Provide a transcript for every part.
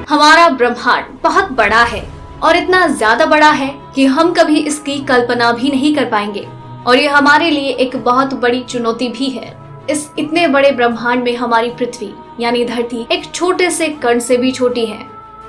हमारा ब्रह्मांड बहुत बड़ा है और इतना ज्यादा बड़ा है कि हम कभी इसकी कल्पना भी नहीं कर पाएंगे और ये हमारे लिए एक बहुत बड़ी चुनौती भी है। इस इतने बड़े ब्रह्मांड में हमारी पृथ्वी यानी धरती एक छोटे से कण से भी छोटी है।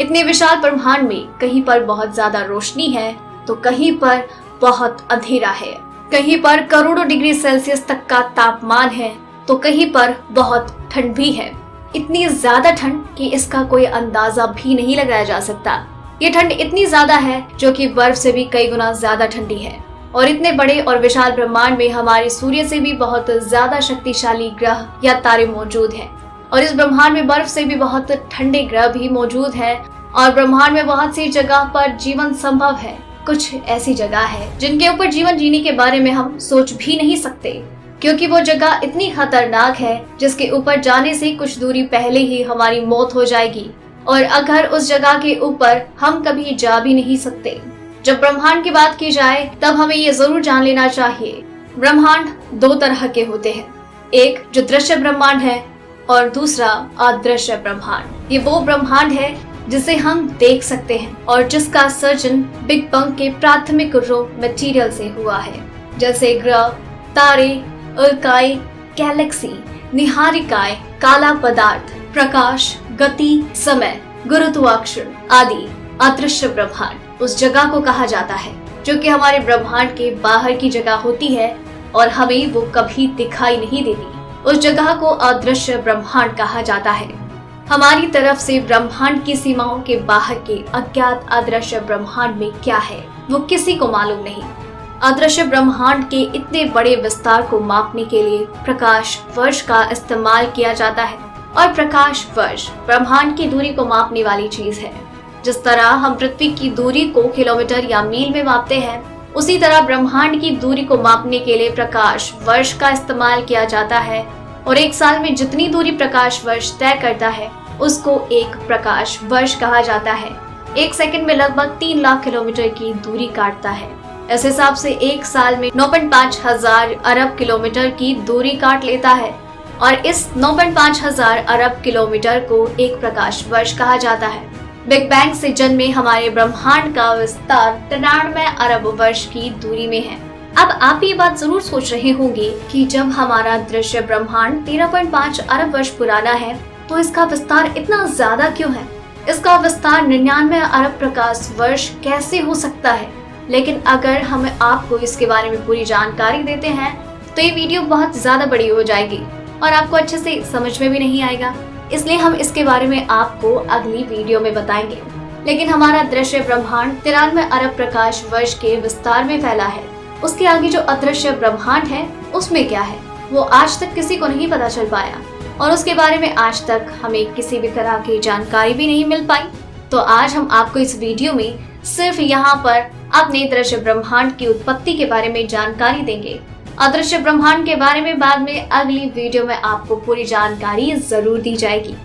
इतने विशाल ब्रह्मांड में कहीं पर बहुत ज्यादा रोशनी है तो कहीं पर बहुत अंधेरा है, कहीं पर करोड़ों डिग्री सेल्सियस तक का तापमान है तो कहीं पर बहुत ठंड भी है। इतनी ज्यादा ठंड कि इसका कोई अंदाजा भी नहीं लगाया जा सकता। ये ठंड इतनी ज्यादा है जो कि बर्फ से भी कई गुना ज्यादा ठंडी है। और इतने बड़े और विशाल ब्रह्मांड में हमारे सूर्य से भी बहुत ज्यादा शक्तिशाली ग्रह या तारे मौजूद हैं। और इस ब्रह्मांड में बर्फ से भी बहुत ठंडे ग्रह भी मौजूद है और ब्रह्मांड में बहुत सी जगह पर जीवन संभव है। कुछ ऐसी जगह है जिनके ऊपर जीवन जीने के बारे में हम सोच भी नहीं सकते, क्योंकि वो जगह इतनी खतरनाक है जिसके ऊपर जाने से कुछ दूरी पहले ही हमारी मौत हो जाएगी और अगर उस जगह के ऊपर हम कभी जा भी नहीं सकते। जब ब्रह्मांड की बात की जाए तब हमें ये जरूर जान लेना चाहिए, ब्रह्मांड दो तरह के होते हैं, एक जो दृश्य ब्रह्मांड है और दूसरा अदृश्य ब्रह्मांड। ये वो ब्रह्मांड है जिसे हम देख सकते हैं और जिसका सर्जन बिग बैंग के प्राथमिक रॉ मटेरियल से हुआ है, जैसे ग्रह, तारे, उल्काएं, गैलेक्सी, निहारिकाएं, काला पदार्थ, प्रकाश, गति, समय, गुरुत्वाकर्षण आदि। अदृश्य ब्रह्मांड उस जगह को कहा जाता है जो कि हमारे ब्रह्मांड के बाहर की जगह होती है और हमें वो कभी दिखाई नहीं देती। उस जगह को अदृश्य ब्रह्मांड कहा जाता है। हमारी तरफ से ब्रह्मांड की सीमाओं के बाहर के अज्ञात अदृश्य ब्रह्मांड में क्या है वो किसी को मालूम नहीं। अदृश्य ब्रह्मांड के इतने बड़े विस्तार को मापने के लिए प्रकाश वर्ष का इस्तेमाल किया जाता है और प्रकाश वर्ष ब्रह्मांड की दूरी को मापने वाली चीज है। जिस तरह हम पृथ्वी की दूरी को किलोमीटर या मील में मापते हैं, उसी तरह ब्रह्मांड की दूरी को मापने के लिए प्रकाश वर्ष का इस्तेमाल किया जाता है और एक साल में जितनी दूरी प्रकाश वर्ष तय करता है उसको एक प्रकाश वर्ष कहा जाता है। एक सेकंड में लगभग 3 लाख किलोमीटर की दूरी काटता है। इस हिसाब से एक साल में 9.5 हजार अरब किलोमीटर की दूरी काट लेता है और इस 9.5 हजार अरब किलोमीटर को एक प्रकाश वर्ष कहा जाता है। बिग बैंग से जन्मे हमारे ब्रह्मांड का विस्तार 93 अरब वर्ष की दूरी में है। अब आप ये बात जरूर सोच रहे होंगे कि जब हमारा दृश्य ब्रह्मांड 13.5 अरब वर्ष पुराना है तो इसका विस्तार इतना ज्यादा क्यों है? इसका विस्तार 99 अरब प्रकाश वर्ष कैसे हो सकता है? लेकिन अगर हम आपको इसके बारे में पूरी जानकारी देते हैं तो ये वीडियो बहुत ज्यादा बड़ी हो जाएगी और आपको अच्छे से समझ में भी नहीं आएगा, इसलिए हम इसके बारे में आपको अगली वीडियो में बताएंगे। लेकिन हमारा दृश्य ब्रह्मांड 93 अरब प्रकाश वर्ष के विस्तार में फैला है। उसके आगे जो अदृश्य ब्रह्मांड है उसमें क्या है वो आज तक किसी को नहीं पता चल पाया और उसके बारे में आज तक हमें किसी भी तरह की जानकारी भी नहीं मिल पाई। तो आज हम आपको इस वीडियो में सिर्फ यहाँ पर अपने दृश्य ब्रह्मांड की उत्पत्ति के बारे में जानकारी देंगे। अदृश्य ब्रह्मांड के बारे में बाद में अगली वीडियो में आपको पूरी जानकारी जरूर दी जाएगी।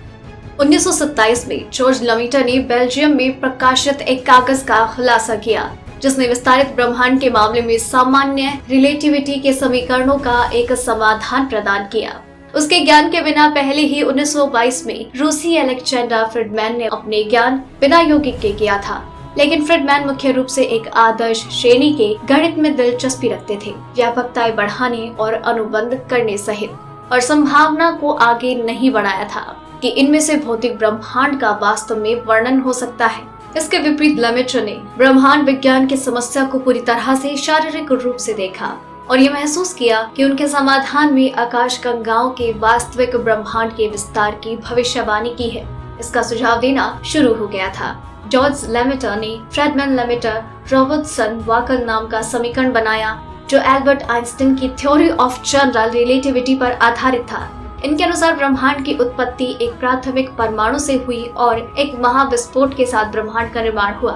1927 में जॉर्ज लेमेटर ने बेल्जियम में प्रकाशित एक कागज का खुलासा किया जिसने विस्तारित ब्रह्मांड के मामले में सामान्य रिलेटिविटी के समीकरणों का एक समाधान प्रदान किया। उसके ज्ञान के बिना पहले ही 1922 में रूसी अलेक्जेंडर फ्रीडमैन ने अपने ज्ञान बिना यौगिक के किया था। लेकिन फ्रीडमैन मुख्य रूप से एक आदर्श श्रेणी के गणित में दिलचस्पी रखते थे, व्यापकताएं बढ़ाने और अनुबंध करने सहित, और संभावना को आगे नहीं बढ़ाया था कि इनमें से भौतिक ब्रह्मांड का वास्तव में वर्णन हो सकता है। इसके विपरीत लेमेटर ने ब्रह्मांड विज्ञान की समस्या को पूरी तरह से शारीरिक रूप से देखा और ये महसूस किया कि उनके समाधान में आकाशगंगाओं के वास्तविक ब्रह्मांड के विस्तार की भविष्यवाणी की है। इसका सुझाव देना शुरू हो गया था। जॉर्ज लेमेटर ने फ्रीडमैन लेमेटर रॉबर्टसन वाकल नाम का समीकरण बनाया जो एल्बर्ट आइंस्टीन की थ्योरी ऑफ जनरल रिलेटिविटी पर आधारित था। इनके अनुसार ब्रह्मांड की उत्पत्ति एक प्राथमिक परमाणु से हुई और एक महाविस्फोट के साथ ब्रह्मांड का निर्माण हुआ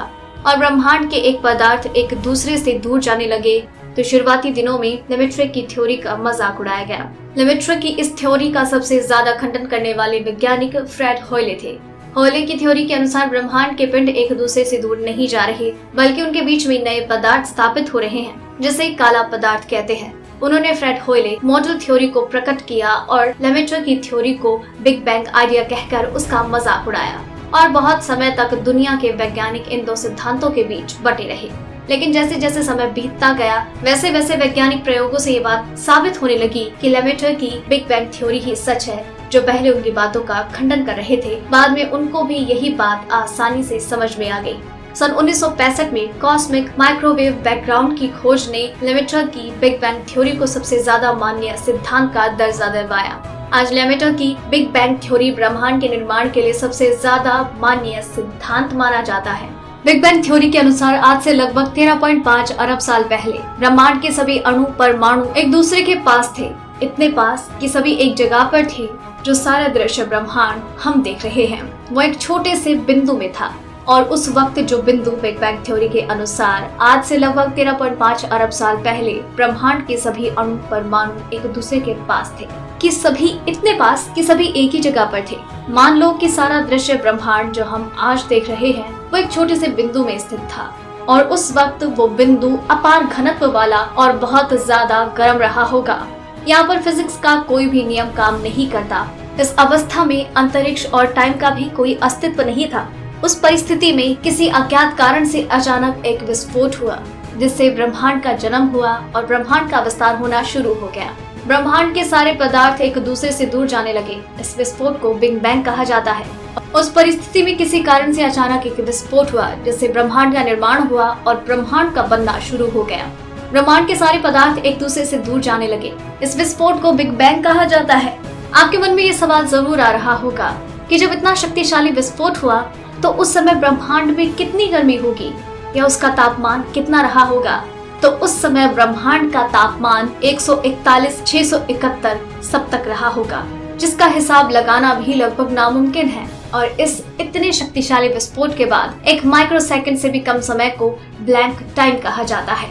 और ब्रह्मांड के एक पदार्थ एक दूसरे से दूर जाने लगे तो शुरुआती दिनों में लेमेटर की थ्योरी का मजाक उड़ाया गया। लेमेटर की इस थ्योरी का सबसे ज्यादा खंडन करने वाले वैज्ञानिक फ्रेड होyle थे। होyle की थ्योरी के अनुसार ब्रह्मांड के पिंड एक दूसरे से दूर नहीं जा रहे बल्कि उनके बीच में नए पदार्थ स्थापित हो रहे हैं जिसे काला पदार्थ कहते हैं। उन्होंने फ्रेड होyle मॉडल थ्योरी को प्रकट किया और लेमेटर की थ्योरी को बिग बैंग आइडिया कहकर उसका मजाक उड़ाया। और बहुत समय तक दुनिया के वैज्ञानिक इन दो सिद्धांतों के बीच बटे रहे। लेकिन जैसे जैसे समय बीतता गया वैसे वैसे वैज्ञानिक प्रयोगों से ये बात साबित होने लगी कि लेमेटर की बिग बैंग थ्योरी ही सच है। जो पहले उनकी बातों का खंडन कर रहे थे, बाद में उनको भी यही बात आसानी से समझ में आ गई। सन 1965 में कॉस्मिक माइक्रोवेव बैकग्राउंड की खोज ने लेमेटर की बिग बैंग थ्योरी को सबसे ज्यादा मान्य सिद्धांत का दर्जा दिलवाया। आज लेमेटर की बिग बैंग थ्योरी ब्रह्मांड के निर्माण के लिए सबसे ज्यादा मान्य सिद्धांत माना जाता है। बिग बैंग थ्योरी के अनुसार आज से लगभग 13.5 अरब साल पहले ब्रह्मांड के सभी अणु परमाणु एक दूसरे के पास थे, इतने पास कि सभी एक जगह पर थे। जो सारा दृश्य ब्रह्मांड हम देख रहे हैं वो एक छोटे से बिंदु में था, और उस वक्त जो बिंदु बिग बैंग थ्योरी के अनुसार आज से लगभग 13.5 अरब साल पहले ब्रह्मांड के सभी अणु परमाणु एक दूसरे के पास थे, कि सभी इतने पास कि सभी एक ही जगह पर थे। मान लो कि सारा दृश्य ब्रह्मांड जो हम आज देख रहे हैं वो एक छोटे से बिंदु में स्थित था, और उस वक्त वो बिंदु अपार घनत्व वाला और बहुत ज्यादा गर्म रहा होगा। यहाँ पर फिजिक्स का कोई भी नियम काम नहीं करता। इस अवस्था में अंतरिक्ष और टाइम का भी कोई अस्तित्व नहीं था। उस परिस्थिति में किसी अज्ञात कारण से अचानक एक विस्फोट हुआ, जिससे ब्रह्मांड का जन्म हुआ और ब्रह्मांड का विस्तार होना शुरू हो गया। ब्रह्मांड के सारे पदार्थ एक दूसरे से दूर जाने लगे। इस विस्फोट को बिग बैंग कहा जाता है। उस परिस्थिति में किसी कारण से अचानक एक विस्फोट हुआ, जिससे ब्रह्मांड का निर्माण हुआ और ब्रह्मांड का बनना शुरू हो गया। ब्रह्मांड के सारे पदार्थ एक दूसरे से दूर जाने लगे। इस विस्फोट को बिग बैंग कहा जाता है। आपके मन में ये सवाल जरूर आ रहा होगा कि जब इतना शक्तिशाली विस्फोट हुआ तो उस समय ब्रह्मांड में कितनी गर्मी होगी या उसका तापमान कितना रहा होगा। तो उस समय ब्रह्मांड का तापमान 141,671 सब तक रहा होगा, जिसका हिसाब लगाना भी लगभग नामुमकिन है। और इस इतने शक्तिशाली विस्फोट के बाद एक माइक्रोसेकंड से भी कम समय को ब्लैंक टाइम कहा जाता है।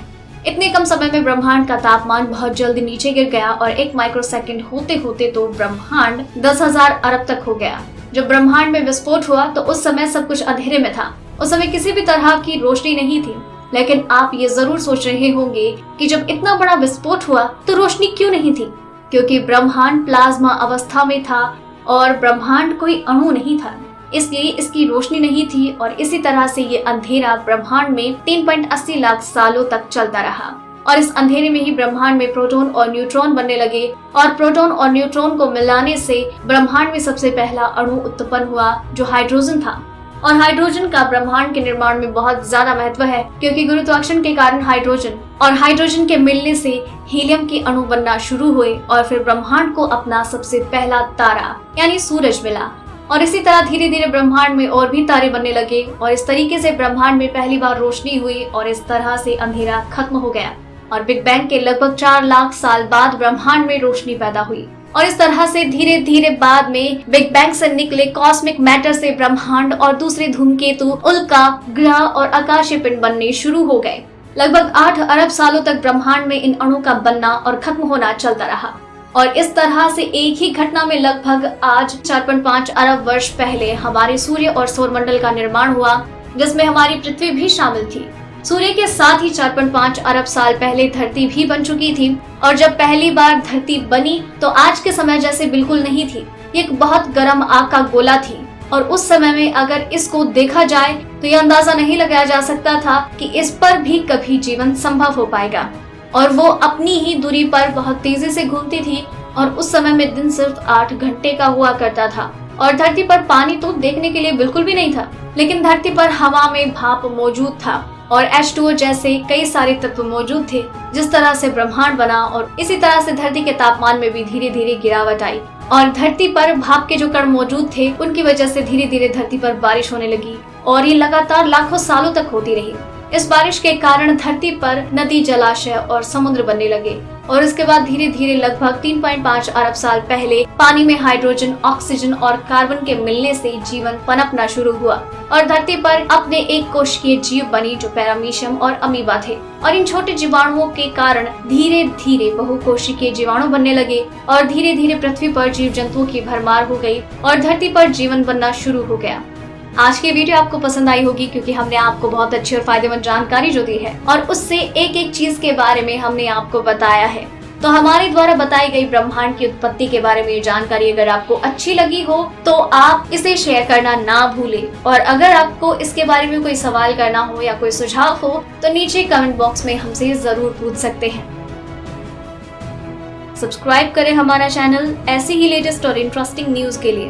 इतने कम समय में ब्रह्मांड का तापमान बहुत जल्दी नीचे गिर गया और एक माइक्रोसेकंड होते होते तो ब्रह्मांड 10,000 अरब तक हो गया। जब ब्रह्मांड में विस्फोट हुआ तो उस समय सब कुछ अंधेरे में था। उस समय किसी भी तरह की रोशनी नहीं थी। लेकिन आप ये जरूर सोच रहे होंगे कि जब इतना बड़ा विस्फोट हुआ तो रोशनी क्यों नहीं थी? क्योंकि ब्रह्मांड प्लाज्मा अवस्था में था और ब्रह्मांड कोई अणु नहीं था, इसलिए इसकी रोशनी नहीं थी। और इसी तरह से ये अंधेरा ब्रह्मांड में 3.80 लाख सालों तक चलता रहा। और इस अंधेरे में ही ब्रह्मांड में प्रोटॉन और न्यूट्रॉन बनने लगे, और प्रोटॉन और न्यूट्रॉन को मिलाने से ब्रह्मांड में सबसे पहला अणु उत्पन्न हुआ जो हाइड्रोजन था। और हाइड्रोजन का ब्रह्मांड के निर्माण में बहुत ज्यादा महत्व है, क्योंकि गुरुत्वाकर्षण के कारण हाइड्रोजन के मिलने से हीलियम के अणु बनना शुरू हुए और फिर ब्रह्मांड को अपना सबसे पहला तारा यानी सूरज मिला। और इसी तरह धीरे धीरे ब्रह्मांड में और भी तारे बनने लगे, और इस तरीके से ब्रह्मांड में पहली बार रोशनी हुई और इस तरह से अंधेरा खत्म हो गया। और बिग बैंग के लगभग 4 लाख साल बाद ब्रह्मांड में रोशनी पैदा हुई। और इस तरह से धीरे धीरे बाद में बिग बैंग से निकले कॉस्मिक मैटर से ब्रह्मांड और दूसरे धूमकेतु, उल्का, ग्रह और आकाशीय पिंड बनने शुरू हो गए। लगभग 8 अरब सालों तक ब्रह्मांड में इन अणु का बनना और खत्म होना चलता रहा। और इस तरह से एक ही घटना में लगभग आज 4.5 अरब वर्ष पहले हमारे सूर्य और सौरमंडल का निर्माण हुआ, जिसमें हमारी पृथ्वी भी शामिल थी। सूर्य के साथ ही 4.5 अरब साल पहले धरती भी बन चुकी थी। और जब पहली बार धरती बनी तो आज के समय जैसे बिल्कुल नहीं थी। ये एक बहुत गर्म आग का गोला थी, और उस समय में अगर इसको देखा जाए तो ये अंदाजा नहीं लगाया जा सकता था कि इस पर भी कभी जीवन संभव हो पाएगा। और वो अपनी ही दूरी पर बहुत तेजी से घूमती थी, और उस समय में दिन सिर्फ 8 घंटे का हुआ करता था। और धरती पर पानी तो देखने के लिए बिल्कुल भी नहीं था, लेकिन धरती पर हवा में भाप मौजूद था और H2O जैसे कई सारे तत्व मौजूद थे। जिस तरह से ब्रह्मांड बना और इसी तरह से धरती के तापमान में भी धीरे धीरे गिरावट आई, और धरती पर भाप के जो कण मौजूद थे उनकी वजह से धीरे धीरे धरती पर बारिश होने लगी, और ये लगातार लाखों सालों तक होती रही। इस बारिश के कारण धरती पर नदी, जलाशय और समुद्र बनने लगे। और इसके बाद धीरे धीरे लगभग 3.5 अरब साल पहले पानी में हाइड्रोजन, ऑक्सीजन और कार्बन के मिलने से जीवन पनपना शुरू हुआ, और धरती पर अपने एक कोशिकीय जीव बनी जो पैरामीशियम और अमीबा थे। और इन छोटे जीवाणुओं के कारण धीरे धीरे बहुकोशिकीय जीवाणु बनने लगे, और धीरे धीरे पृथ्वी पर जीव जंतुओं की भरमार हो गई और धरती पर जीवन बनना शुरू हो गया। आज की वीडियो आपको पसंद आई होगी, क्योंकि हमने आपको बहुत अच्छी और फायदेमंद जानकारी जो दी है, और उससे एक एक चीज के बारे में हमने आपको बताया है। तो हमारे द्वारा बताई गई ब्रह्मांड की उत्पत्ति के बारे में ये जानकारी अगर आपको अच्छी लगी हो तो आप इसे शेयर करना ना भूलें। और अगर आपको इसके बारे में कोई सवाल करना हो या कोई सुझाव हो तो नीचे कमेंट बॉक्स में हमसे जरूर पूछ सकते हैं। सब्सक्राइब करें हमारा चैनल ऐसे ही लेटेस्ट और इंटरेस्टिंग न्यूज के लिए।